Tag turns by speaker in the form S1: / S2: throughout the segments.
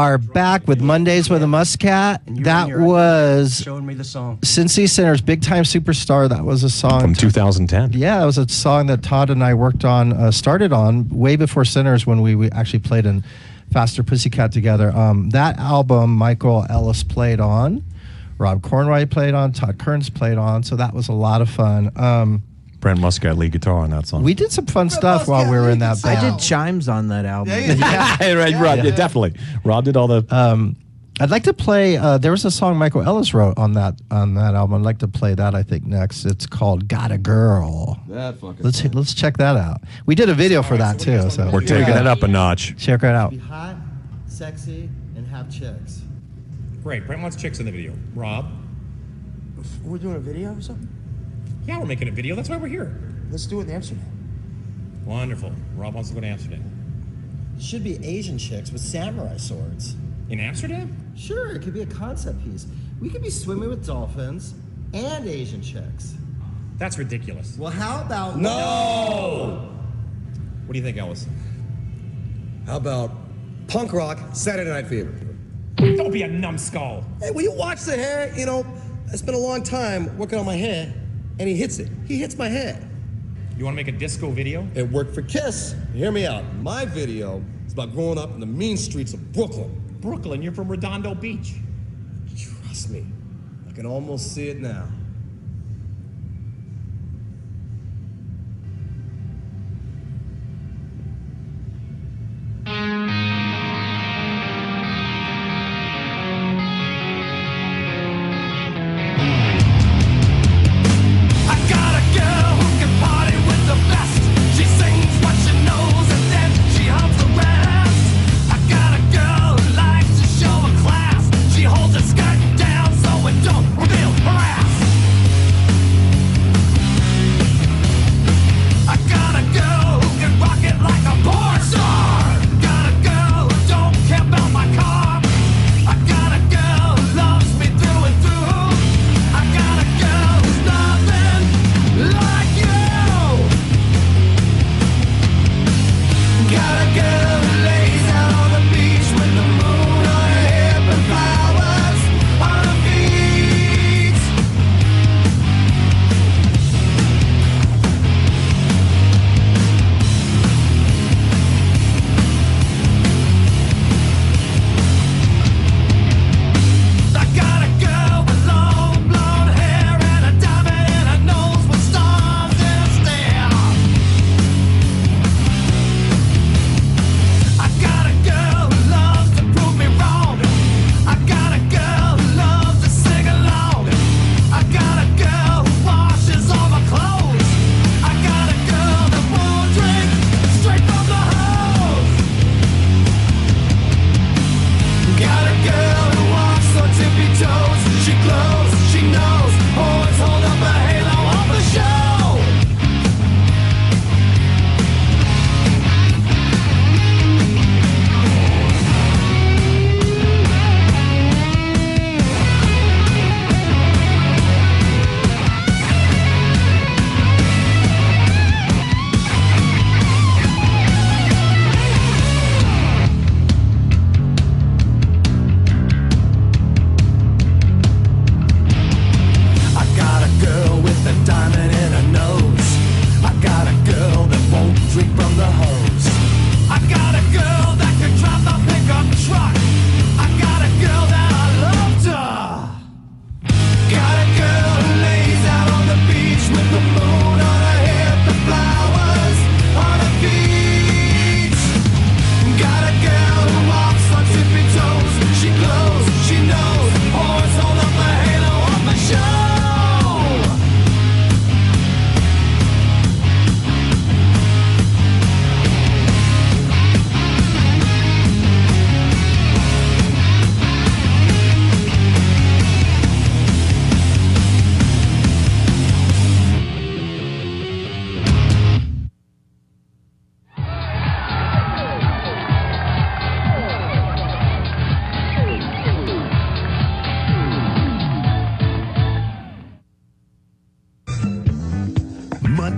S1: are back with Mondays with a Muscat. That was
S2: showing me the song.
S1: Cincy Center's Big Time Superstar. That was a song
S3: from 2010.
S1: Yeah, that was a song that Todd and I worked on, started on way before Centers when we actually played in Faster Pussycat together. That album Michael Ellis played on, Rob Cornwright played on, Todd Kearns played on, so that was a lot of fun.
S3: Brent Muscat lead guitar on that song.
S1: We did some fun stuff while we were in that band.
S4: I did chimes on that album.
S3: Right, definitely. Rob did all the.
S1: I'd like to play. There was a song Michael Ellis wrote on that album. I'd like to play that. I think next. It's called "Got a Girl."
S5: That fucking.
S1: Let's check that out. We did a video for that too. So
S3: We're taking it up a notch.
S1: Check it out.
S6: Be hot, sexy, and have chicks.
S7: Great. Brent wants chicks in the video. Rob?
S2: We're doing a video or something?
S7: Yeah, we're making a video. That's why we're here.
S2: Let's do it in Amsterdam.
S7: Wonderful. Rob wants to go to Amsterdam.
S6: Should be Asian chicks with samurai swords.
S7: In Amsterdam?
S6: Sure, it could be a concept piece. We could be swimming with dolphins and Asian chicks.
S7: That's ridiculous.
S6: Well, how about...
S5: No!
S7: What do you think, Ellis?
S5: How about punk rock Saturday Night Fever?
S7: Don't be a numbskull.
S5: Hey, will you watch the hair? You know, I spent a long time working on my hair, and he hits it. He hits my hair.
S7: You want to make a disco video?
S5: It worked for Kiss. Hear me out. My video is about growing up in the mean streets of Brooklyn.
S7: Brooklyn, you're from Redondo Beach.
S5: Trust me, I can almost see it now.
S8: Skirt down so it don't reveal her ass.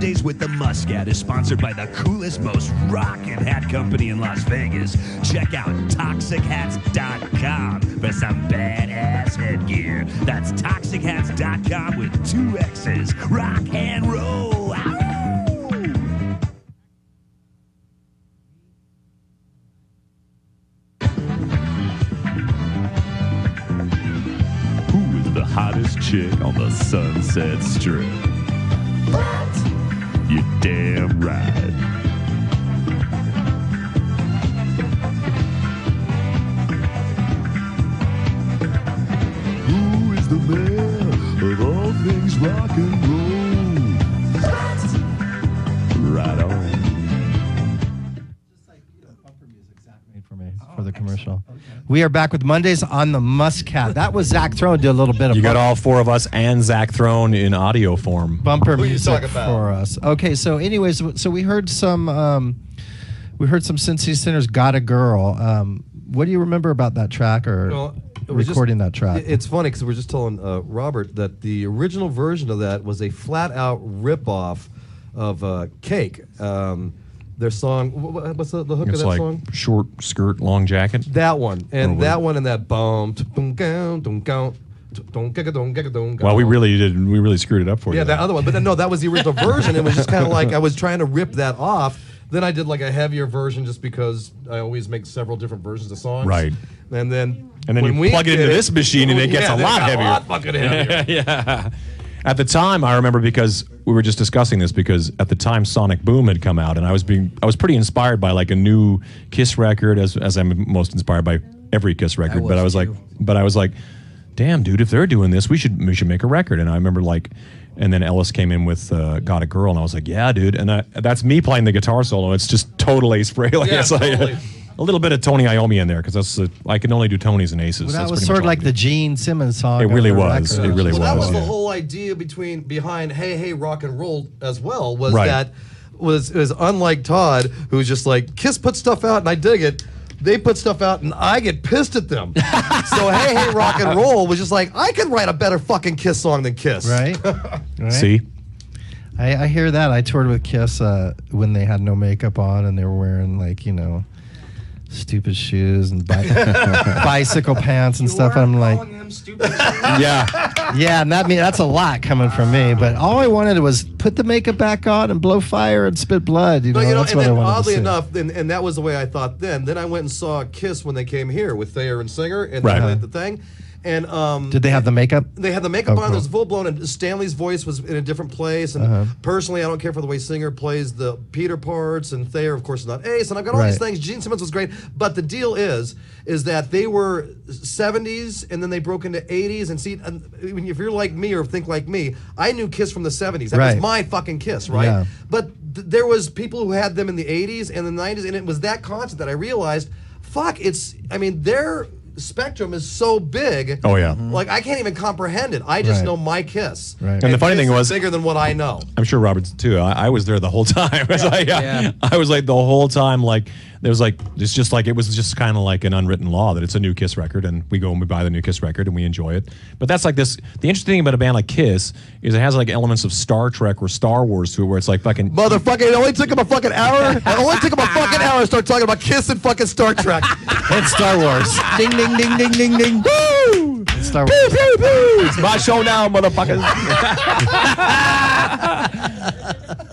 S4: Mondays with the Muscat is sponsored by the coolest, most rockin' hat company in Las Vegas. Check out ToxicHats.com for some badass headgear. That's ToxicHats.com with 2 X's. Rock and roll. Ow! Who is the hottest chick on the Sunset Strip? What? You're damn right. Who is the man of all things rock and roll? What? Right on.
S1: For the commercial. We are back with Mondays on the Muscat. That was Zach Throne. Did a little bit of
S3: You got all 4 of us and Zach Throne in audio form.
S1: bumper
S5: Who you
S1: music
S5: talking about?
S1: for us. Okay, so anyways, so we heard some Cincy Sinners Got a Girl. What do you remember about that track or
S8: Well, it was
S1: recording
S8: just-
S1: that track?
S8: It's funny because we're just telling Robert that the original version of that was a flat-out rip-off of Cake. Their song, what's the hook
S3: It's
S8: of that
S3: like
S8: song?
S3: short skirt, long jacket.
S8: That one, and
S3: Oh,
S8: that
S3: wait.
S8: one, and that boom.
S3: Well, we really screwed it up for you.
S8: Yeah, that
S3: there.
S8: other one. But no, that was the original version. It was just kind of like I was trying to rip that off. Then I did like a heavier version just because I always make several different versions of songs.
S3: Right.
S8: And then
S3: And then
S8: when
S3: you
S8: we
S3: plug it
S8: did
S3: into this machine and it gets a
S8: then
S3: lot
S8: got
S3: heavier.
S8: A lot fucking heavier.
S3: Yeah. At the time, I remember because we were just discussing this because at the time Sonic Boom had come out and I was pretty inspired by like a new Kiss record as I'm most inspired by every Kiss record. But I was like, damn, dude, if they're doing this, we should make a record. And I remember like, and then Ellis came in with Got a Girl and I was like, yeah, dude. And that's me playing the guitar solo. It's just total Ace Frehley.
S8: Yeah,
S3: It's like
S8: totally.
S3: a little bit of Tony Iommi in there because I can only do Tonys and Aces.
S1: Well, that
S3: That's
S1: was
S3: pretty
S1: sort
S3: much
S1: of
S3: all I
S1: like
S3: do.
S1: the Gene Simmons song.
S3: It
S1: of
S3: really
S1: the
S3: was.
S1: record.
S3: It really
S8: Well, that was
S3: was,
S8: the
S3: yeah.
S8: whole idea behind Hey Hey Rock and Roll as well. Was
S3: Right.
S8: that was unlike Todd, who's just like Kiss put stuff out and I dig it. They put stuff out and I get pissed at them. So Hey Hey Rock and Roll was just like I can write a better fucking Kiss song than Kiss.
S1: Right? Right?
S3: See?
S1: I hear that. I toured with Kiss when they had no makeup on and they were wearing like, stupid shoes and bicycle pants and stuff. I'm like,
S3: Yeah.
S1: yeah, and that's a lot coming from me. But all I wanted was put the makeup back on and blow fire and spit blood.
S8: But
S1: That's
S8: and
S1: what I
S8: then
S1: wanted to
S8: oddly
S1: see.
S8: enough, and that was the way I thought then. Then I went and saw Kiss when they came here with Thayer and Singer and
S3: Right.
S8: they played the thing. And
S1: Did they have the makeup?
S8: They had the makeup
S1: Oh,
S8: on.
S1: cool.
S8: It was full blown, and Stanley's voice was in a different place. And personally, I don't care for the way Singer plays the Peter parts, and Thayer, of course, is not Ace. And I've got all these
S1: Right.
S8: things. Gene Simmons was great, but the deal is that they were 70s, and then they broke into 80s. And see, if you're like me or think like me, I knew Kiss from the 70s. That
S1: Right.
S8: was my fucking Kiss, right?
S1: Yeah.
S8: But there was people who had them in the 80s and the 90s, and it was that constant that I realized, their spectrum is so big.
S3: Oh, yeah.
S8: Like I can't even comprehend it. I just
S1: Right.
S8: know my Kiss.
S1: Right.
S3: And the funny
S8: Kiss
S3: thing
S8: is
S3: was-
S8: bigger than what I know.
S3: I'm sure Robert's too. I was there the whole time. I was like the whole time. Like it was just kind of like an unwritten law that it's a new Kiss record, and we go and we buy the new Kiss record and we enjoy it. But that's like this. The interesting thing about a band like Kiss is it has like elements of Star Trek or Star Wars to it, where it's like fucking.
S8: Motherfucker, it only took him a fucking hour. It only took him a fucking hour to start talking about Kiss and fucking Star Trek.
S1: It's Star Wars. Ding, ding, ding, ding, ding, ding. Woo! It's Star Wars.
S3: It's my show now, motherfuckers.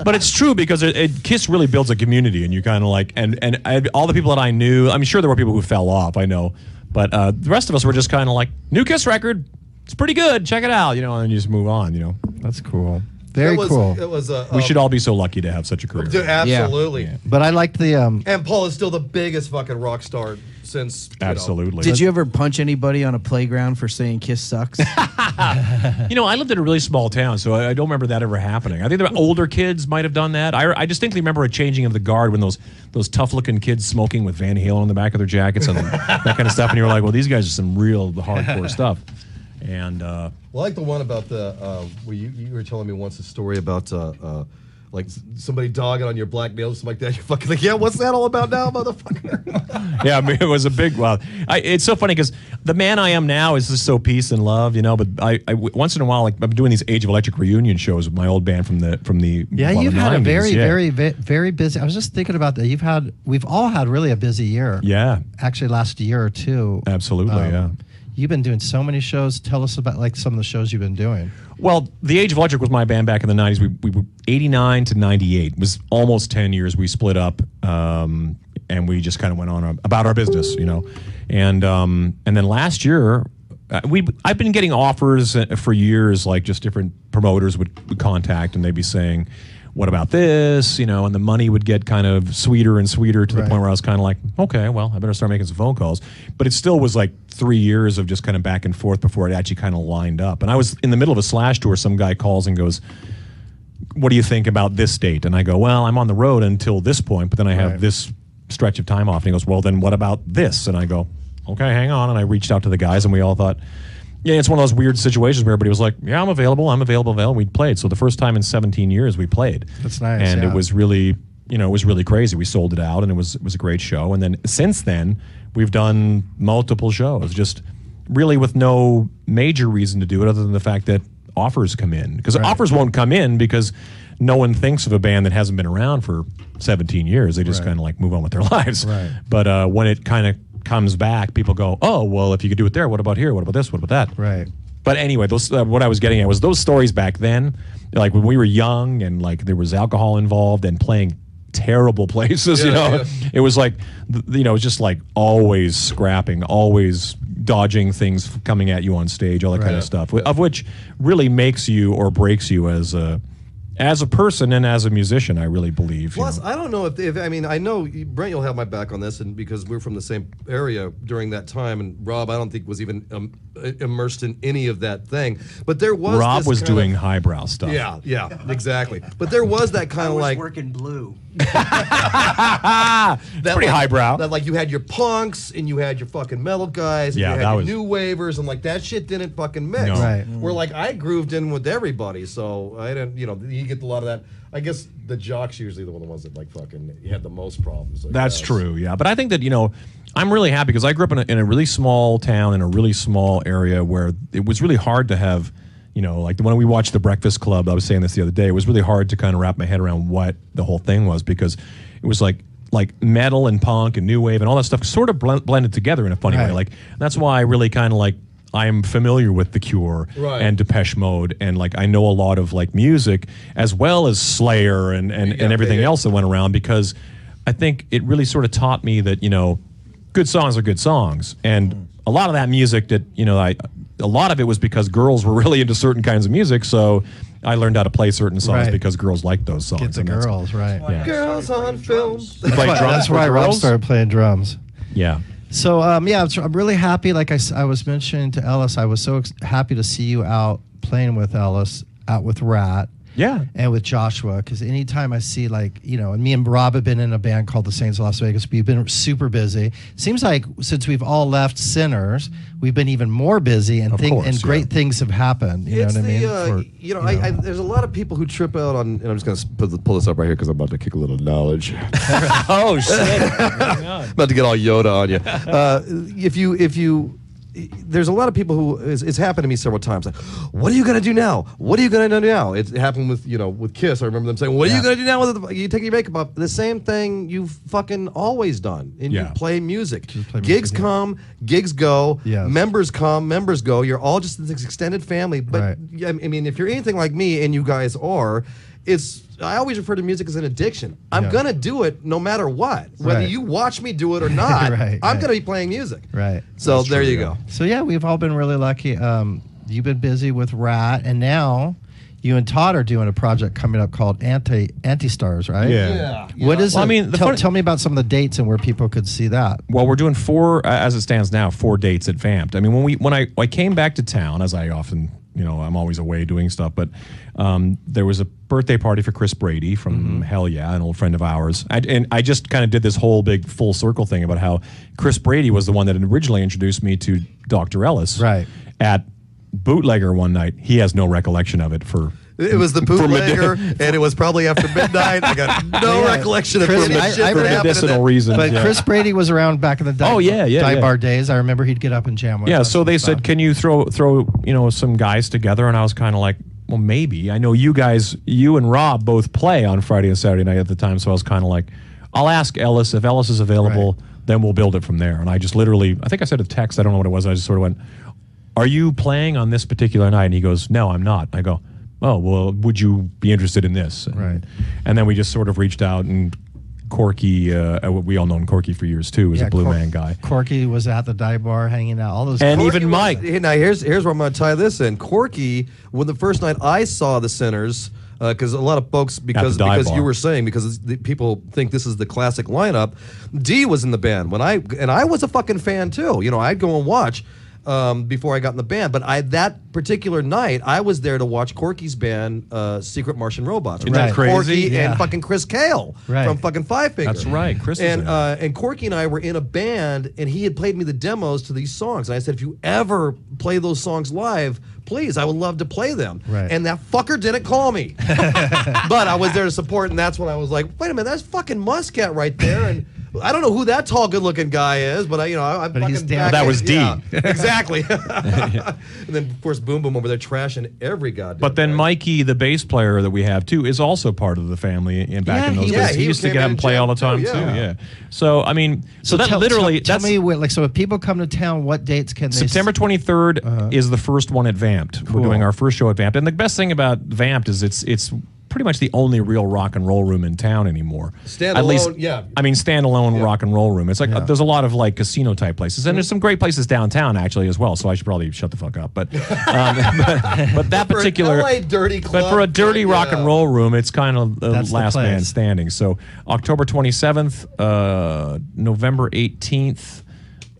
S3: But it's true because Kiss really builds a community, and you kind of like, and all the people that I knew, I'm sure there were people who fell off, I know, but the rest of us were just kind of like, new Kiss record, it's pretty good, check it out, and you just move on,
S1: That's cool. Very
S8: It was,
S1: cool.
S8: It was a.
S3: We should all be so lucky to have such a career.
S8: Dude, absolutely.
S3: Yeah.
S1: But I liked the
S8: And Paul is still the biggest fucking rock star since.
S3: Absolutely.
S2: Did you ever punch anybody on a playground for saying Kiss sucks?
S3: I lived in a really small town, so I don't remember that ever happening. I think the older kids might have done that. I distinctly remember a changing of the guard when those tough-looking kids smoking with Van Halen on the back of their jackets and that kind of stuff, and you were like, well, these guys are some real hardcore stuff. And
S8: Well, I like the one about the where you were telling me once a story about like somebody dogging on your black nails, something like that. You're fucking like, yeah, what's that all about now, motherfucker?
S3: Yeah, I mean, it was a big. Well, it's so funny because the man I am now is just so peace and love, you know. But I once in a while, like I'm doing these Age of Electric reunion shows with my old band from the
S1: Yeah,
S3: well,
S1: you've
S3: the
S1: had
S3: 90s,
S1: a very,
S3: yeah.
S1: very busy. I was just thinking about that. We've all had really a busy year.
S3: Yeah,
S1: Actually, last year or two.
S3: absolutely. Yeah.
S1: You've been doing so many shows. Tell us about like some of the shows you've been doing.
S3: Well, the Age of Electric was my band back in the 90s. We were 89 to 98. It was almost 10 years. We split up, and we just kind of went on about our business, you know. And then last year, I've been getting offers for years, like just different promoters would contact, and they'd be saying, what about this? You know, and the money would get kind of sweeter and sweeter to the point where I was kind of like, okay, well, I better start making some phone calls. But it still was like 3 years of just kind of back and forth before it actually kind of lined up. And I was in the middle of a Slash tour. Some guy calls and goes, what do you think about this date? And I go, well, I'm on the road until this point, but then I have this stretch of time off. And he goes, well, then what about this? And I go, okay, hang on. And I reached out to the guys, and we all thought, yeah, it's one of those weird situations where everybody was like, yeah, I'm available. We played. So the first time in 17 years we played.
S1: That's nice.
S3: And it was really, you know, it was really crazy. We sold it out, and it was a great show. And then since then, we've done multiple shows, just really with no major reason to do it other than the fact that offers come in. Because offers won't come in because no one thinks of a band that hasn't been around for 17 years. They just kind of like move on with their lives.
S1: Right.
S3: But when it kind of comes back, people go, oh, well, if you could do it there, what about here? What about this? What about that?
S1: Right.
S3: But anyway, those what I was getting at was those stories back then, like when we were young and like there was alcohol involved and playing terrible places, you know. It was like, you know, it was just like always scrapping, always dodging things coming at you on stage, all that kind of stuff, of which really makes you or breaks you as a person and as a musician, I really believe.
S8: Plus, I don't know if I mean, I know, Brent, you'll have my back on this, and because we're from the same area during that time, and Rob, I don't think was even immersed in any of that thing. But there was
S3: Rob was doing highbrow stuff.
S8: Yeah, exactly. But there was that kind of like
S2: working blue.
S8: that
S3: pretty highbrow.
S8: That like you had your punks and you had your fucking metal guys, and
S3: Yeah,
S8: you
S3: that
S8: had your
S3: was-
S8: new wavers, and like that shit didn't fucking mix.
S3: No.
S1: Right.
S8: Where like I grooved in with everybody, so I didn't, you know, you get a lot of that. I guess the jocks usually the ones that like fucking had the most problems.
S3: That's true, yeah. But I think that, you know, I'm really happy because I grew up in a really small town in a really small area where it was really hard to have, you know, like when we watched The Breakfast Club, I was saying this the other day, it was really hard to kind of wrap my head around what the whole thing was because it was like metal and punk and new wave and all that stuff sort of blended together in a funny way. Like that's why I really kind of like I'm familiar with The Cure and Depeche Mode, and like I know a lot of like music as well as Slayer and everything else that went around because I think it really sort of taught me that, you know, good songs are good songs, and a lot of that music that, you know, a lot of it was because girls were really into certain kinds of music, so I learned how to play certain songs because girls liked those songs.
S1: Get the girls, right.
S3: Yeah.
S8: Girls on film.
S3: You play drums
S1: That's
S3: with
S1: why Rob
S3: girls?
S1: started playing drums.
S3: Yeah.
S1: So, yeah, I'm really happy. Like I was mentioning to Ellis, I was so happy to see you out playing with Ellis, out with Rat.
S3: Yeah.
S1: And with Joshua, because anytime I see, like, you know, and me and Rob have been in a band called the Saints of Las Vegas. We've been super busy. Seems like since we've all left Sinners, we've been even more busy, and great things have happened. You know what I mean?
S8: You know, there's a lot of people who trip out on, and I'm just going to pull this up right here because I'm about to kick a little knowledge.
S3: Oh, shit.
S8: About to get all Yoda on you. If you there's a lot of people who it's happened to me several times. Like, what are you gonna do now? What are you gonna do now? It happened with with Kiss. I remember them saying, "What are you gonna do now? With you take your makeup off?" The same thing you've fucking always done. And you play music. Gigs come, gigs go. Members come, members go. You're all just this extended family. But I mean, if you're anything like me, and you guys are, I always refer to music as an addiction. I'm gonna do it no matter what, whether you watch me do it or not. I'm gonna be playing music.
S1: Right.
S8: So that's there you go.
S1: So yeah, we've all been really lucky. You've been busy with Rat, and now you and Todd are doing a project coming up called Anti-Stars, right?
S3: Yeah.
S1: What is it?
S3: I mean,
S1: tell me about some of the dates and where people could see that.
S3: Well, we're doing as it stands now, 4 dates at Vamped. I mean, when I came back to town, as I often, I'm always away doing stuff, but there was a birthday party for Chris Brady from Hell Yeah, an old friend of ours. And I just kind of did this whole big full circle thing about how Chris Brady was the one that originally introduced me to Dr. Ellis.
S1: Right.
S3: At Bootlegger one night. He has no recollection of it for
S8: It was the bootlegger, and it was probably after midnight. I got no recollection of
S1: Chris,
S8: any
S1: I-
S8: shit
S1: I
S8: that
S1: remember
S8: happened.
S3: medicinal reasons.
S1: But
S3: yeah.
S1: Chris Brady was around back in the dive,
S3: Oh, yeah,
S1: dive bar
S3: yeah.
S1: days. I remember he'd get up and jam with
S3: Yeah,
S1: us
S3: so
S1: and
S3: they
S1: stuff.
S3: said, "Can you throw some guys together?" And I was kind of like, "Well, maybe." I know you and Rob both play on Friday and Saturday night at the time, so I was kind of like, "I'll ask Ellis if Ellis is available, then we'll build it from there." And I just literally, I think I said a text, I don't know what it was. I just sort of went, "Are you playing on this particular night?" And he goes, "No, I'm not." I go, "Oh, well, would you be interested in this?"
S1: Right.
S3: And then we just sort of reached out, and Corky, we all known Corky for years too, was a Blue Man guy.
S1: Corky was at the dive bar hanging out. All those
S3: And
S1: Corky
S3: even
S1: was-
S3: Mike.
S8: Now here's where I'm going to tie this in. Corky, when the first night I saw the Sinners, because a lot of folks, because
S3: dive bar.
S8: you were saying, because people think this is the classic lineup. D was in the band I was a fucking fan too. I'd go and watch. Before I got in the band, but that particular night I was there to watch Corky's band, Secret Martian Robots.
S3: Isn't that
S8: With
S3: crazy?
S8: Corky
S1: Yeah.
S8: and fucking Chris Kale from fucking Five Finger.
S3: That's right, Chris was in it.
S8: And Corky and I were in a band, and he had played me the demos to these songs. And I said, if you ever play those songs live, please, I would love to play them.
S1: Right.
S8: And that fucker didn't call me, but I was there to support, and that's when I was like, wait a minute, that's fucking Muscat right there, and. I don't know who that tall, good-looking guy is, but I
S1: But he's
S8: fucking
S1: down.
S3: That was D.
S8: Yeah, exactly. And then, of course, Boom Boom over there trashing every goddamn.
S3: But then
S8: thing.
S3: Mikey, the bass player that we have too, is also part of the family. And back
S1: Yeah,
S3: in those
S1: he
S3: days,
S1: was.
S3: he used to
S8: came
S3: get
S8: in
S3: up and
S8: and
S3: play all the time
S8: jammed
S3: too.
S8: too,
S3: Yeah. So I mean, so that
S1: tell
S3: literally
S1: tell
S3: that's
S1: me so if people come to town, what dates can they?
S3: September 23rd is the first one at Vamped. We're
S1: Cool.
S3: doing our first show at Vamped, and the best thing about Vamped is it's pretty much the only real rock and roll room in town anymore.
S8: Standalone,
S3: At least,
S8: yeah.
S3: I mean, standalone rock and roll room. It's like
S1: Yeah.
S3: there's a lot of like casino type places, and there's some great places downtown actually as well. So I should probably shut the fuck up. But but that
S8: For an
S3: particular
S8: LA dirty club,
S3: but for a dirty
S8: yeah.
S3: rock and roll room, it's kind of the
S1: That's the
S3: last man
S1: place.
S3: standing. So October 27th, November 18th.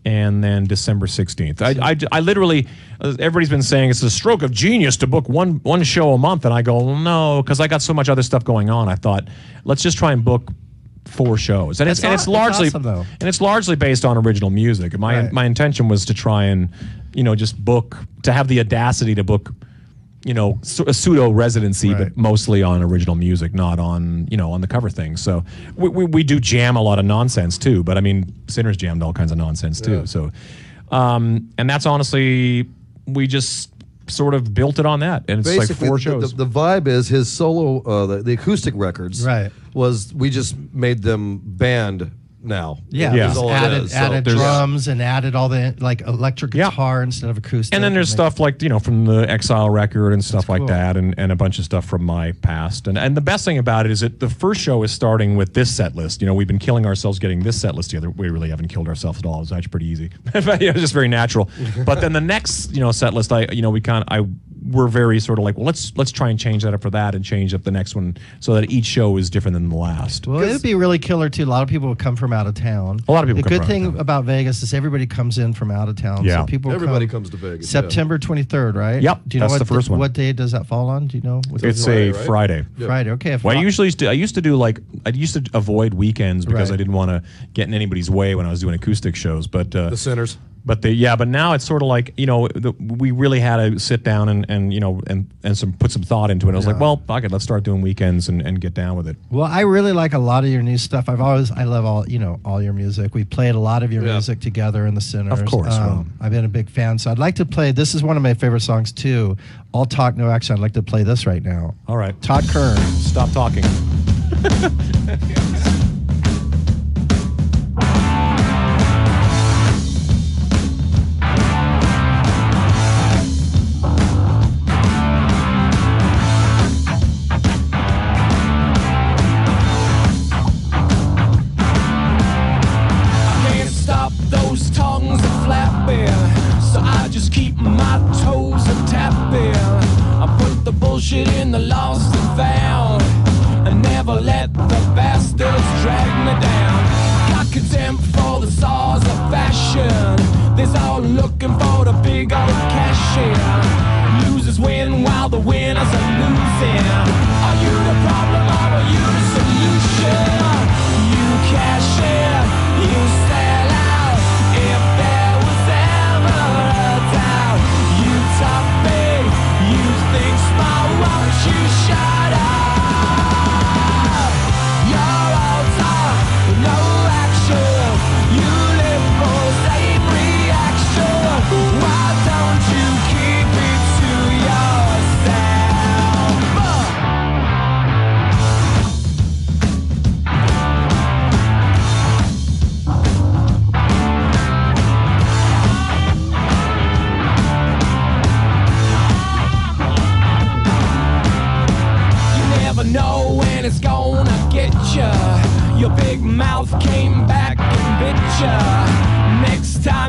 S3: And then December 16th. I literally, everybody's been saying it's a stroke of genius to book one show a month. And I go, well, no, because I got so much other stuff going on. I thought, let's just try and book 4 shows. And it's largely
S1: awesome, though.
S3: and it's largely based on original music. My intention was to try and, just book, to have the audacity to book, a pseudo residency, but mostly on original music, not on, on the cover thing. So we do jam a lot of nonsense too, but I mean, Sinners jammed all kinds of nonsense too.
S8: Yeah.
S3: So, and that's honestly, we just sort of built it on that. And it's
S8: Basically,
S3: like 4 shows.
S8: The vibe is his solo, the acoustic records.
S1: Right.
S8: Was we just made them band now.
S1: Yeah,
S3: Yeah.
S8: Is all it
S1: added,
S8: is. So
S1: added
S8: there's-
S1: drums and added all the like electric
S3: Yeah.
S1: guitar instead of acoustic.
S3: And then there's stuff like, from the Exile record and stuff like
S1: cool.
S3: that, and a bunch of stuff from my past. And the best thing about it is that the first show is starting with this set list. We've been killing ourselves getting this set list together. We really haven't killed ourselves at all. It's actually pretty easy. But, it's just very natural. But then the next, set list, we're very sort of like, well, let's try and change that up for that and change up the next one so that each show is different than the last.
S1: Well, it'd be really killer too. A lot of people would come from out of town.
S3: A lot of people
S1: The
S3: come
S1: good
S3: from out of
S1: thing
S3: town.
S1: about Vegas is everybody comes in from out of town.
S3: Yeah.
S1: So people
S8: Everybody
S1: come
S8: comes to Vegas. yeah.
S1: September 23rd, right?
S3: Yep,
S1: Do you know
S3: that's
S1: what
S3: the first one.
S1: What day does that fall on? Do you know?
S3: It's
S8: Friday,
S3: a
S8: right?
S3: Friday.
S1: Friday. Okay.
S3: Well, I used to avoid weekends because
S1: Right.
S3: I didn't want to get in anybody's way when I was doing acoustic shows. But
S8: The Sinners.
S3: But now it's sort of like we really had to sit down and put some thought into it. I was like, well, fuck it, let's start doing weekends and get down with it.
S1: Well, I really like a lot of your new stuff. I love all your music. We played a lot of your music together in the Sinners.
S3: Of course, well.
S1: I've been a big fan. So I'd like to play. This is one of my favorite songs too. All talk, no action. I'd like to play this right now.
S3: All right,
S1: Todd Kern.
S3: stop talking.
S9: Can't stop those tongues a flapping, so I just keep my toes a tapping. I put the bullshit in the lost and found, and never let the bastards drag me down. Got contempt for the saws of fashion. They're all looking for the big old cash in. Losers win while the winners are losing. Are you the problem or are you the solution? You cash in, you sell out. If there was ever a doubt, you talk big, you think small, why don't you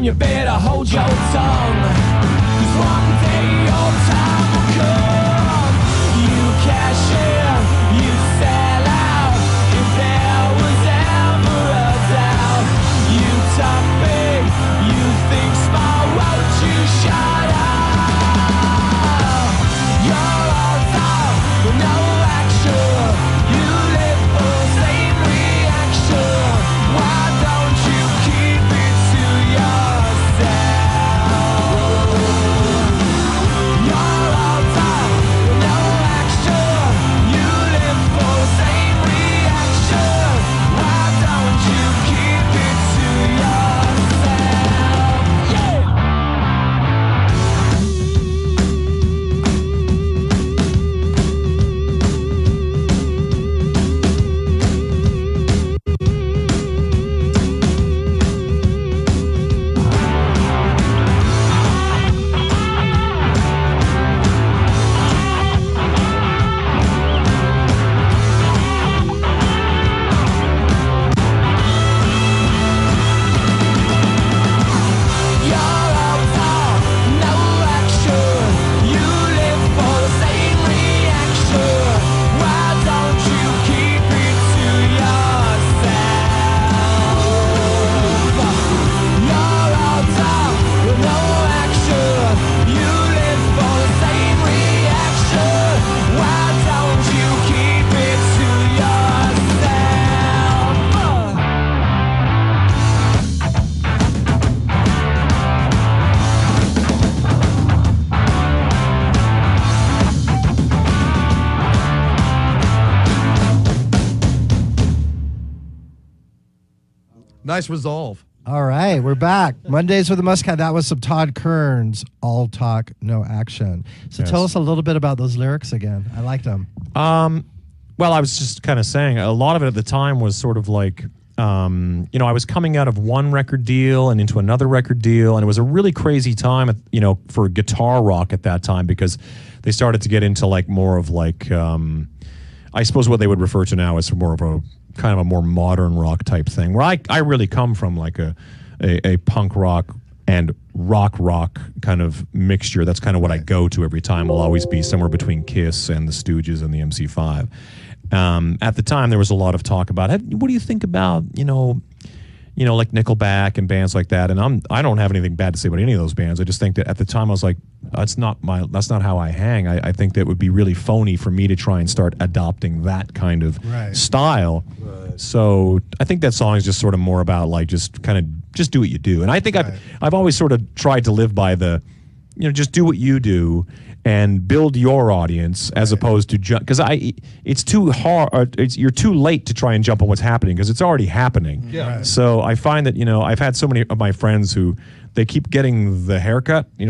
S9: time, you better hold your tongue. 'Cause one day your time will come. You cash in, you sell out. If there was ever a doubt, you talk big, you think small, won't you shut up? You're all talk, but no action. You live for the same reaction. Why don't you keep it to yourself? You're all talk, but no action. You live for the same reaction. Why don't you keep it to yourself? Yeah. You're all talk, no action. You live for the same reaction. Why don't you keep it to yourself? You're all talk, no action. You live for the same reaction. Why don't you keep it to yourself?
S8: Nice resolve.
S1: All right, we're back. Mondays with the Muscat. That was some Todd Kearns, all talk, no action. So
S3: Yes.
S1: tell us a little bit about those lyrics again. I liked them.
S3: Well, I was just kind of saying a lot of it at the time was sort of like, I was coming out of one record deal and into another record deal, and it was a really crazy time, for guitar rock at that time because they started to get into like more of like, I suppose what they would refer to now as more of a kind of a more modern rock type thing. Where I really come from like a punk rock and rock kind of mixture. That's kind of what I go to every time. Will always be somewhere between Kiss and the Stooges and the MC5. At the time, there was a lot of talk about, what do you think about, like Nickelback and bands like that? And I don't have anything bad to say about any of those bands. I just think that at the time I was like, that's not how I hang. I think that it would be really phony for me to try and start adopting that kind of style. Right. So I think that song is just sort of more about like just do what you do. And I think I've always sort of tried to live by the, just do what you do and build your audience as opposed to because it's too hard. You're too late to try and jump on what's happening because it's already happening.
S8: Yeah. Right.
S3: So I find that I've had so many of my friends who they keep getting the haircut. I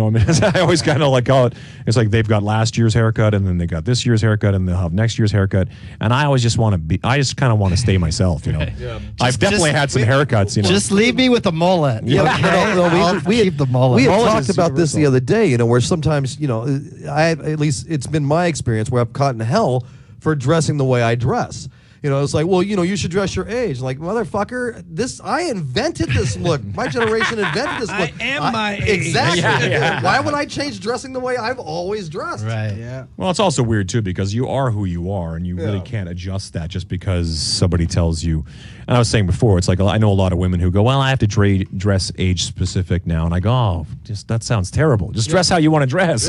S3: always kind of like call it. It's like they've got last year's haircut and then they got this year's haircut and they'll have next year's haircut. And I always just want to be. I just kind of want to stay myself.
S8: Yeah.
S3: I've definitely had some haircuts.
S1: Just leave me with the mullet.
S8: Yeah,
S1: Okay?
S8: we
S1: keep the mullet.
S8: We had
S1: Mullet
S8: talked
S1: is
S8: about this the
S1: universal.
S8: other day, where sometimes, at least it's been my experience where I've caught in hell for dressing the way I dress. It's like, well, you should dress your age. Like, motherfucker, I invented this look. My generation invented this look.
S2: I am my age.
S8: Exactly.
S3: Yeah.
S8: Why would I change dressing the way I've always dressed?
S1: Right.
S2: Yeah.
S3: Well, it's also weird too because you are who you are, and you really can't adjust that just because somebody tells you. And I was saying before, it's like I know a lot of women who go, "Well, I have to dress age specific now," and I go, "Oh, that sounds terrible. Just dress how you want to dress.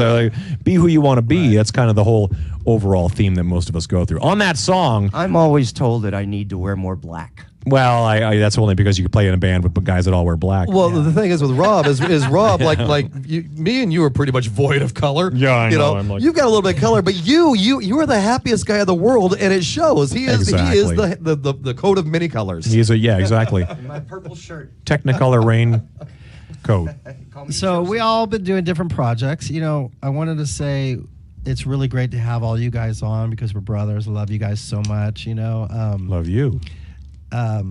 S3: Be who you want to be." Right. That's kind of the whole overall theme that most of us go through. On that song,
S10: I'm always told that I need to wear more black.
S3: well, that's only because you can play in a band with guys that all wear black.
S8: Well, the thing is with Rob is Rob me and you are pretty much void of color.
S3: Yeah, I know. I'm like,
S8: you've got a little bit of color, but you are the happiest guy in the world, and it shows. He is the coat of many colors.
S3: He is exactly.
S10: My purple shirt.
S3: Technicolor rain coat.
S1: So we all been doing different projects. I wanted to say it's really great to have all you guys on because we're brothers. I love you guys so much.
S3: Love you.
S1: A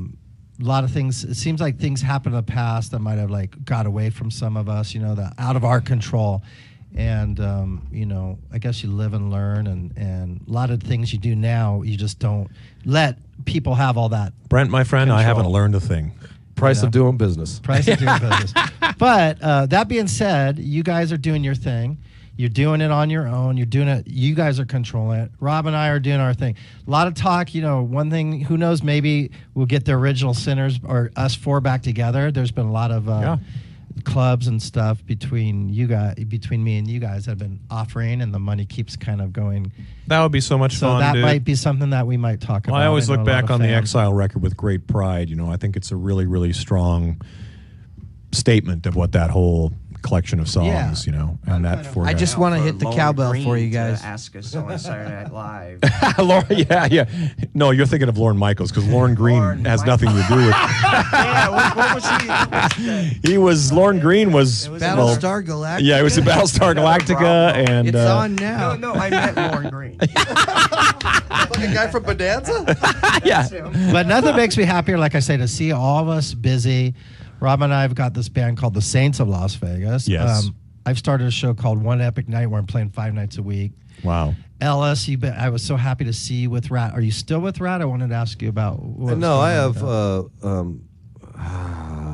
S1: lot of things. It seems like things happened in the past that might have got away from some of us. That out of our control. And I guess you live and learn, and a lot of things you do now, you just don't let people have all that.
S3: Brent, my friend, I haven't learned a thing.
S8: Price of doing business.
S1: Price of doing business. But that being said, you guys are doing your thing. You're doing it on your own. You're doing it. You guys are controlling it. Rob and I are doing our thing. A lot of talk. One thing. Who knows? Maybe we'll get the original Sinners or us four back together. There's been a lot of clubs and stuff between me and you guys have been offering, and the money keeps kind of going.
S3: That would be so much fun.
S1: So that
S3: dude.
S1: might be something that we might talk about.
S3: I always
S1: know
S3: look
S1: a lot
S3: back
S1: of
S3: on the
S1: fans.
S3: Exile record with great pride. I think it's a really, really strong statement of what that whole collection of songs, and that for
S2: I just want to hit the
S10: Lauren
S2: cowbell
S10: Green
S2: for you
S10: to
S2: guys.
S10: ask us on Saturday Night Live.
S3: Lauren, yeah. No, you're thinking of Lorne Michaels because Lauren Green has nothing to do with.
S10: Yeah, what was he?
S3: Lorne Green was
S2: Battlestar Galactica.
S3: Yeah, it was the Battlestar Galactica, and
S2: It's on now.
S10: No, I met Lauren Green.
S8: Like a guy from Bonanza?
S3: yeah.
S1: But nothing makes me happier, like I say, to see all of us busy. Rob and I have got this band called the Saints of Las Vegas.
S3: Yes.
S1: I've started a show called One Epic Night where I'm playing 5 nights a week.
S3: Wow.
S1: Ellis, I was so happy to see you with Rat. Are you still with Rat? I wanted to ask you about.
S8: No, I have.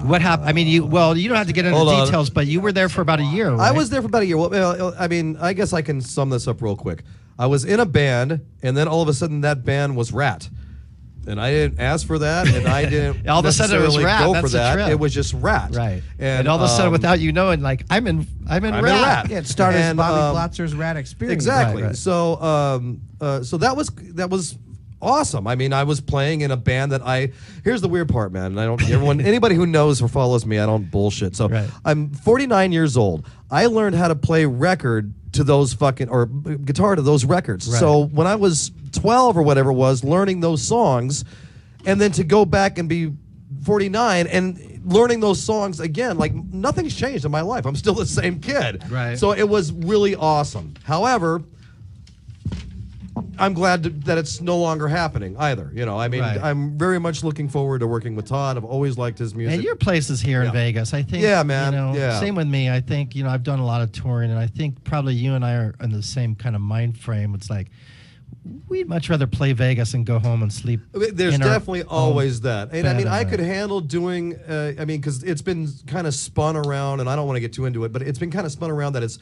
S1: What happened? I mean, you don't have to get into
S8: Hold on.
S1: details, but you were there for about a year, right?
S8: I was there for about a year. Well, I mean, I guess I can sum this up real quick. I was in a band, and then all of a sudden that band was Rat. And I didn't ask for that, and I didn't
S1: all of a sudden it was
S8: necessarily
S1: Rat.
S8: go
S1: That's
S8: for that.
S1: a trip.
S8: It was just Rat.
S1: Right. And all of a sudden, without you knowing, like, I'm in Rat.
S2: Yeah, it started as
S8: And,
S2: Bobby Blotzer's Rat Experience.
S8: Exactly.
S1: Right.
S8: So, so that was awesome. I mean, I was playing in a band that here's the weird part, man. And anybody who knows or follows me, I don't bullshit. So
S1: Right.
S8: I'm 49 years old. I learned how to play record to those guitar to those records.
S1: Right.
S8: So when I was 12 or whatever it was, learning those songs, and then to go back and be 49 and learning those songs again, like nothing's changed in my life. I'm still the same kid.
S1: Right.
S8: So it was really awesome. However, I'm glad that it's no longer happening either. I mean,
S1: Right.
S8: I'm very much looking forward to working with Todd. I've always liked his music.
S1: And your place is here
S8: Yeah.
S1: in Vegas. I think.
S8: Yeah, man. Yeah.
S1: Same with me. I think I've done a lot of touring, and I think probably you and I are in the same kind of mind frame. It's like we'd much rather play Vegas and go home and sleep.
S8: There's
S1: in our
S8: definitely always that. And I mean,
S1: bed
S8: I
S1: and
S8: could handle doing, because it's been kind of spun around, and I don't want to get too into it, but it's been kind of spun around that it's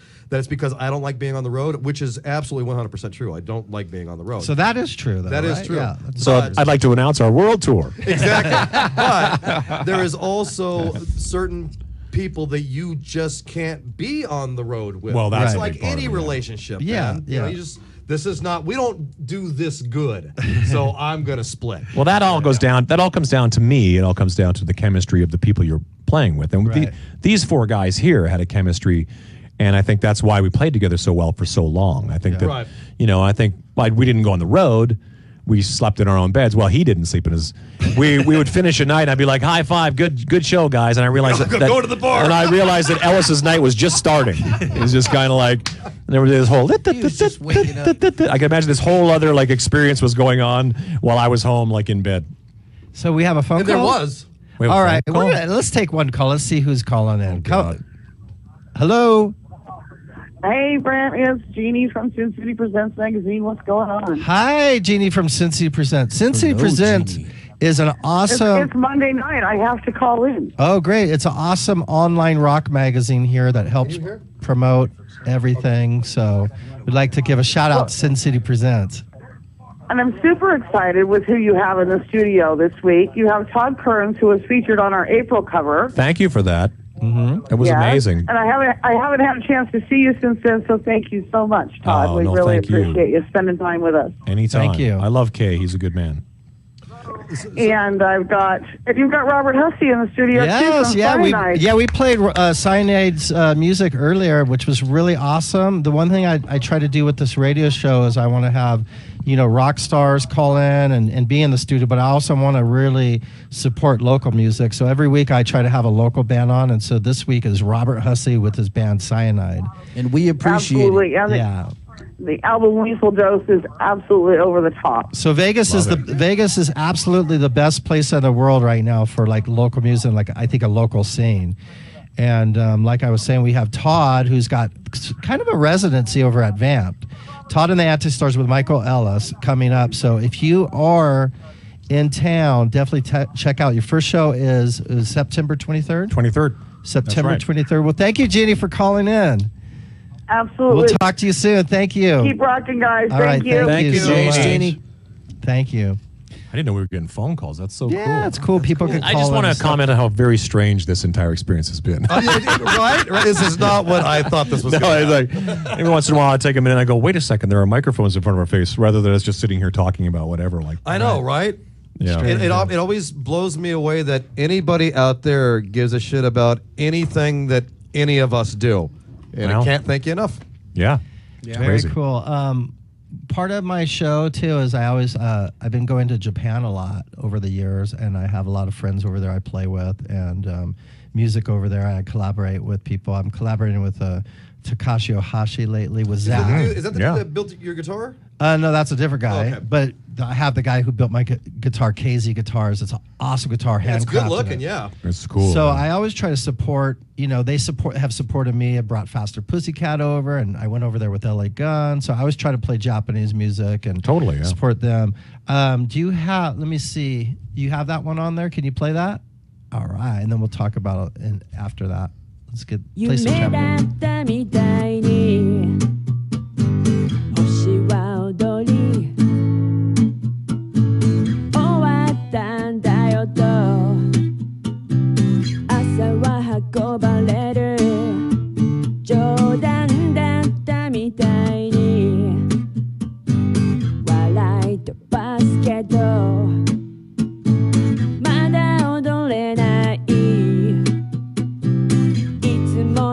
S8: because I don't like being on the road, which is absolutely 100% true. I don't like being on the road.
S1: So that is true, though.
S8: That is
S1: right?
S8: true.
S1: Yeah.
S3: So I'd like to announce our world tour.
S8: Exactly. But there is also certain people that you just can't be on the road with.
S3: Well, that's
S8: it's
S3: a
S8: like
S3: big part
S8: any
S3: of it, yeah.
S8: relationship.
S1: Yeah,
S8: man.
S1: yeah.
S8: This is not. We don't do this good. So I'm gonna split.
S3: Well, that all goes down. That all comes down to me. It all comes down to the chemistry of the people you're playing with. And
S1: Right.
S3: these four guys here had a chemistry, and I think that's why we played together so well for so long. I think that
S8: Right.
S3: I think we didn't go on the road. We slept in our own beds. Well, he didn't sleep in his. We would finish a night, and I'd be like, "High five, good show, guys!" And I realized that
S8: Go to the bar.
S3: And I realized that Ellis's night was just starting. It was just kind of like there was this whole.
S2: He was just waking up.
S3: I can imagine this whole other experience was going on while I was home, in bed.
S1: So we have a phone
S8: And
S1: call.
S8: there was.
S3: We have a
S1: All
S3: phone
S1: right.
S3: call?
S1: Let's take one call. Let's see who's calling in.
S3: God.
S1: Hello.
S11: Hey, Brent, it's Jeannie from Sin City Presents Magazine. What's going on?
S1: Hi, Jeannie from Cincy Present. Cincy
S2: Hello,
S1: Present
S2: Jeannie.
S1: is an awesome.
S11: It's Monday night. I have to call in.
S1: Oh, great. It's an awesome online rock magazine here that helps promote everything. So we'd like to give a shout out to Sin City Presents.
S11: And I'm super excited with who you have in the studio this week. You have Todd Kearns, who was featured on our April cover.
S3: Thank you for that. Mm-hmm. It was
S11: Yes.
S3: amazing.
S11: And I haven't had a chance to see you since then, so thank you so much, Todd.
S3: Oh,
S11: we
S3: no,
S11: really
S3: thank you.
S11: appreciate you spending time with us.
S3: Anytime.
S1: Thank you.
S3: I love Kay. He's a good man.
S11: And you've got Robert Hussey in the studio
S1: Yes,
S11: too.
S1: yeah, we played Cyanide's music earlier, which was really awesome. The one thing I try to do with this radio show is I want to have, rock stars call in and be in the studio, but I also want to really support local music. So every week I try to have a local band on, and so this week is Robert Hussey with his band Cyanide.
S2: And we appreciate
S11: Absolutely.
S2: it.
S11: And
S1: Yeah.
S11: the album Weasel Dose is absolutely over the top.
S1: So Vegas is absolutely the best place in the world right now for local music, I think a local scene. And like I was saying, we have Todd, who's got kind of a residency over at Vamped. Todd and the Anti-Stars with Michael Ellis coming up. So if you are in town, definitely check out. Your first show is September 23rd?
S3: 23rd.
S1: September
S3: right.
S1: 23rd. Well, thank you, Jeannie, for calling in.
S11: Absolutely.
S1: We'll talk to you soon. Thank you.
S11: Keep rocking, guys.
S1: All right,
S11: Thank you.
S1: thank you so
S2: Thanks,
S1: much.
S2: Jeannie.
S1: Thank you.
S3: I didn't know we were getting phone calls. That's so cool.
S1: Yeah, it's cool. People can call
S3: I just want
S1: in
S3: to comment on how very strange this entire experience has been.
S8: Right? This is not what I thought this was
S3: No,
S8: going
S3: it's
S8: to
S3: like every once in a while I take a minute and I go, wait a second, there are microphones in front of our face, rather than us just sitting here talking about whatever. Like
S8: I know, right?
S3: Yeah.
S8: It always blows me away that anybody out there gives a shit about anything that any of us do. And
S3: Well.
S8: I can't thank you enough.
S3: Yeah.
S2: Yeah.
S1: Very cool. Part of my show too is I've been going to Japan a lot over the years, and I have a lot of friends over there I play with, and music over there. I collaborate with people. I'm collaborating with Takashi Ohashi lately with Zach.
S8: Is that the dude that built your guitar?
S1: No, that's a different guy.
S8: Okay.
S1: But I have the guy who built my guitar, KZ Guitars. It's an awesome guitar,
S8: Yeah, it's good
S1: handcrafted
S8: looking,
S1: it.
S8: yeah.
S3: It's cool.
S1: So
S3: man.
S1: I always try to support. They have supported me. I brought Faster Pussycat over, and I went over there with LA Gun. So I always try to play Japanese music and
S3: Totally, yeah.
S1: support them. Do you have? Let me see. You have that one on there? Can you play that? All right, and then we'll talk about it after that. Let's play some
S12: 夢だ
S1: Japanese.
S12: ったみたいに星は踊り終わったんだよと朝は運ばれる冗談だったみたいに笑い飛ばすけどまだ踊れない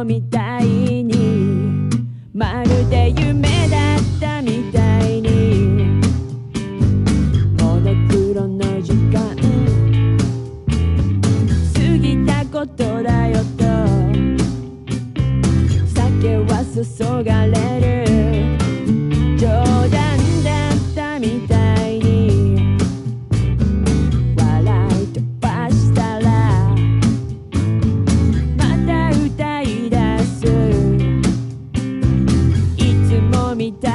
S12: みたいにまるで夢だったみたいにモノクロの時間過ぎたことだよと酒は注がれる冗談だったみたいに笑い飛ばしたらまた歌い出すいつもみた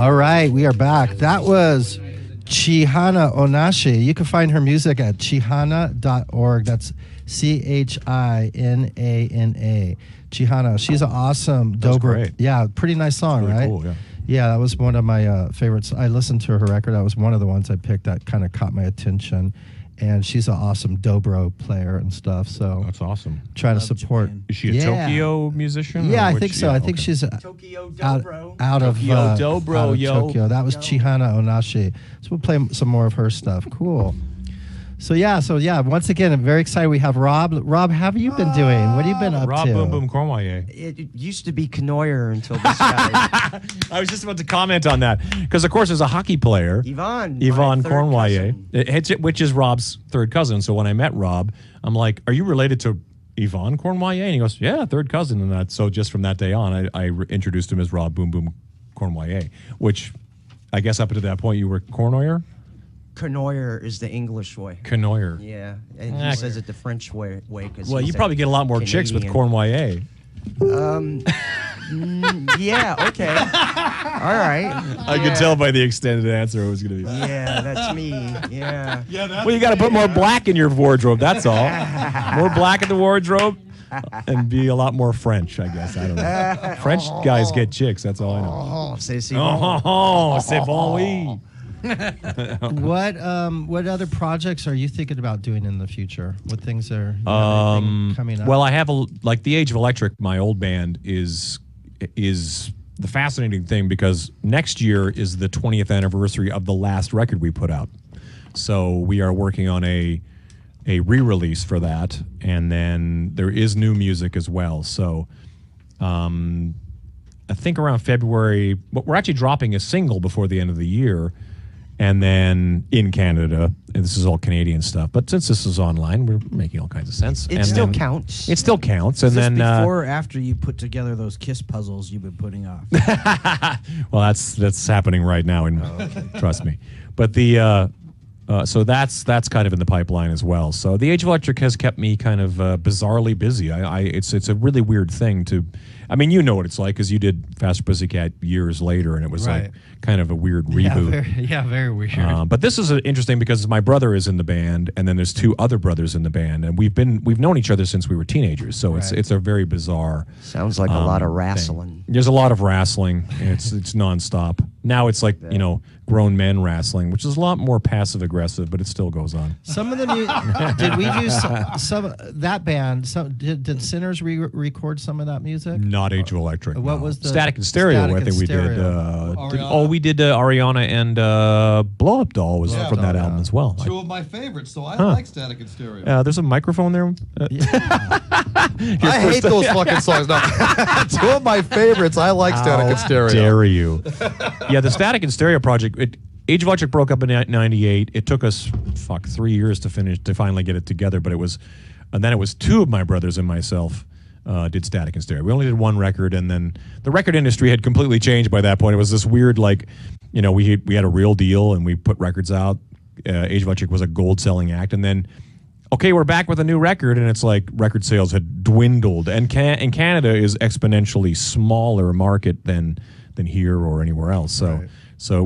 S1: All right, we are back. That was Chihana Onashi. You can find her music at chihana.org. That's China. Chihana. She's an awesome dobro.
S3: Great.
S1: Yeah, pretty nice song,
S3: Really
S1: right?
S3: cool, yeah.
S1: Yeah, that was one of my favorites. I listened to her record. That was one of the ones I picked that kind of caught my attention. And she's an awesome dobro player and stuff. So
S3: That's awesome.
S1: trying to support.
S2: Japan.
S3: Is she a
S1: Yeah.
S3: Tokyo musician?
S1: Yeah,
S3: or
S1: I
S3: which-
S1: think so.
S3: yeah,
S1: I think
S3: okay.
S1: she's
S10: Tokyo
S1: out,
S10: Dobro.
S1: out of
S3: Tokyo Dobro,
S1: out of
S3: yo.
S1: Tokyo. That was Chihana Onashi. So we'll play some more of her stuff. Cool. So yeah. Once again, I'm very excited. We have Rob. Rob, how have you been doing? What have you been up
S3: Rob
S1: to?
S3: Boom Boom Cornwallier.
S10: It used to be Canoyer until this guy.
S3: I was just about to comment on that because, of course, there's a hockey player,
S10: Yvonne
S3: Cornwallier, which is Rob's third cousin. So when I met Rob, I'm like, "Are you related to Yvonne Cornwallier?" And he goes, "Yeah, third cousin." And that. So just from that day on, I introduced him as Rob Boom Boom Cornwallier, which I guess up to that point you were Cornoyer.
S10: Canoyer is the English way.
S3: Canoyer.
S10: Yeah, and he says it the French way.
S3: Well, you probably get a lot more chicks with Cornwallier.
S10: Yeah. Okay. All right.
S3: I could tell by the extended answer it was going to be.
S10: Yeah, that's me. Yeah.
S3: Well, you got to put more black in your wardrobe. That's all. More black in the wardrobe, and be a lot more French. I guess I don't know. French guys get chicks. That's all I know.
S10: Oh, c'est bon.
S3: Oh, c'est bon, oui.
S1: What other projects are you thinking about doing in the future? What things are you have anything coming up?
S3: Well, I have like the Age of Electric. My old band is the fascinating thing because next year is the 20th anniversary of the last record we put out. So we are working on a re-release for that, and then there is new music as well. So I think around February, but we're actually dropping a single before the end of the year. And then in Canada, and this is all Canadian stuff, but since this is online, we're making all kinds of sense.
S10: It
S3: And
S10: still
S3: then-
S10: counts.
S3: It still counts.
S2: Is
S3: And
S2: this
S3: then
S2: before or after you put together those Kiss puzzles you've been putting off?
S3: well, that's happening right now, and trust me. But the so that's kind of in the pipeline as well. So the Age of Electric has kept me kind of bizarrely busy. It's a really weird thing to. I mean, you know what it's like because you did Faster Pussycat years later, and it was like kind of a weird reboot.
S1: Very weird.
S3: But this is interesting because my brother is in the band, and then there's two other brothers in the band, and we've known each other since we were teenagers. So it's a very bizarre.
S10: Sounds like a lot of
S3: thing.
S10: wrestling.
S3: There's a lot of wrestling. It's nonstop. Now it's like grown men wrestling, which is a lot more passive aggressive, but it still goes on.
S1: Some of the did we do some that band? Did Sinners record some of that music?
S3: Not Age of Electric.
S1: What
S3: no.
S1: was the
S3: Static and Stereo?
S1: Static
S3: I think
S1: and
S3: we did.
S1: Stereo.
S3: We did Ariana and Blow Up Doll was from that album as well.
S8: Two of my favorites, so I like Static and Stereo.
S3: There's a microphone there.
S8: I hate those fucking songs. No. Two of my favorites. I like Static and Stereo.
S3: Dare you? Yeah, the Static and Stereo project. Age of Electric broke up in '98. It took us 3 years to finally get it together. But then it was two of my brothers and myself did Static and Stereo. We only did one record, and then the record industry had completely changed by that point. It was this weird, we had a real deal, and we put records out. Age of Electric was a gold-selling act, and then. Okay, we're back with a new record, and it's like record sales had dwindled, and Canada is exponentially smaller market than here or anywhere else. So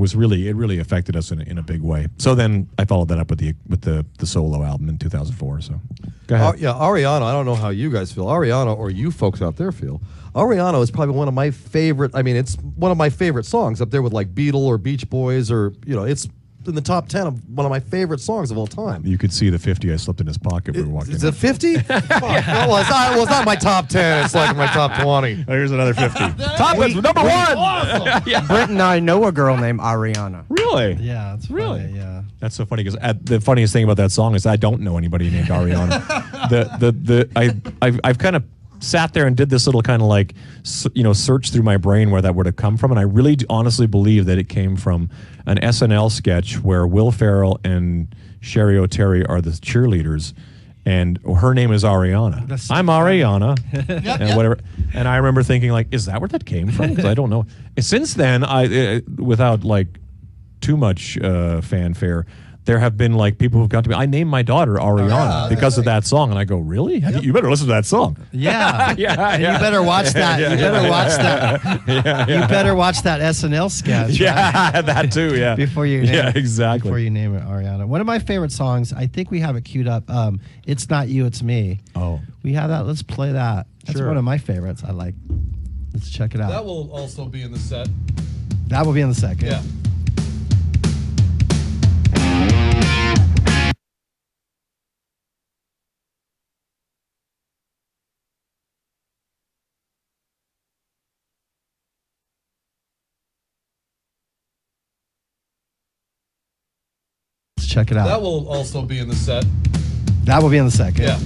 S3: it really affected us in a big way. So then I followed that up with the solo album in 2004. So go ahead.
S8: Ariana. I don't know how you guys feel. Ariana, or you folks out there feel. Ariana is probably one of my favorite. I mean, it's one of my favorite songs up there with like Beatle or Beach Boys or it's. In the top 10 of one of my favorite songs of all time.
S3: You could see the 50 I slipped in his pocket. We were walking.
S8: Is it 50? Well, it's not my top 10. It's like my top 20.
S3: Oh, here's another 50. Top number one.
S10: Yeah. Brent and I know a girl named Ariana.
S3: Really?
S1: Yeah, it's
S3: really.
S1: Funny, yeah.
S3: That's so funny because the funniest thing about that song is I don't know anybody named Ariana. I've kind of sat there and did this little kind of search through my brain where that would have come from, and I really honestly believe that it came from an SNL sketch where Will Ferrell and Sherry O'Terry are the cheerleaders, and her name is Ariana. I'm Ariana, and whatever. And I remember thinking, is that where that came from? Because I don't know. And since then, without too much fanfare, there have been like people who've come to me. I named my daughter Ariana because of that song, and I go, "Really? You better listen to that song."
S1: Yeah,
S3: Yeah,
S1: and
S3: yeah.
S1: you better watch that.
S3: Yeah,
S1: You better
S3: yeah,
S1: watch
S3: yeah.
S1: that. You better watch that SNL sketch.
S3: Yeah,
S1: right?
S3: that too. Yeah,
S1: Before you name it,
S3: exactly.
S1: Before you name it, Ariana. One of my favorite songs. I think we have it queued up. It's Not You, It's Me.
S3: Oh,
S1: we have that. Let's play that. That's
S3: Sure.
S1: one of my favorites. I like. Let's check it out.
S8: That will also be in the set.
S1: That will be in the second.
S8: Yeah.
S1: Let's check it out.
S8: That will also be in the set.
S1: That will be in the second.
S8: Yeah.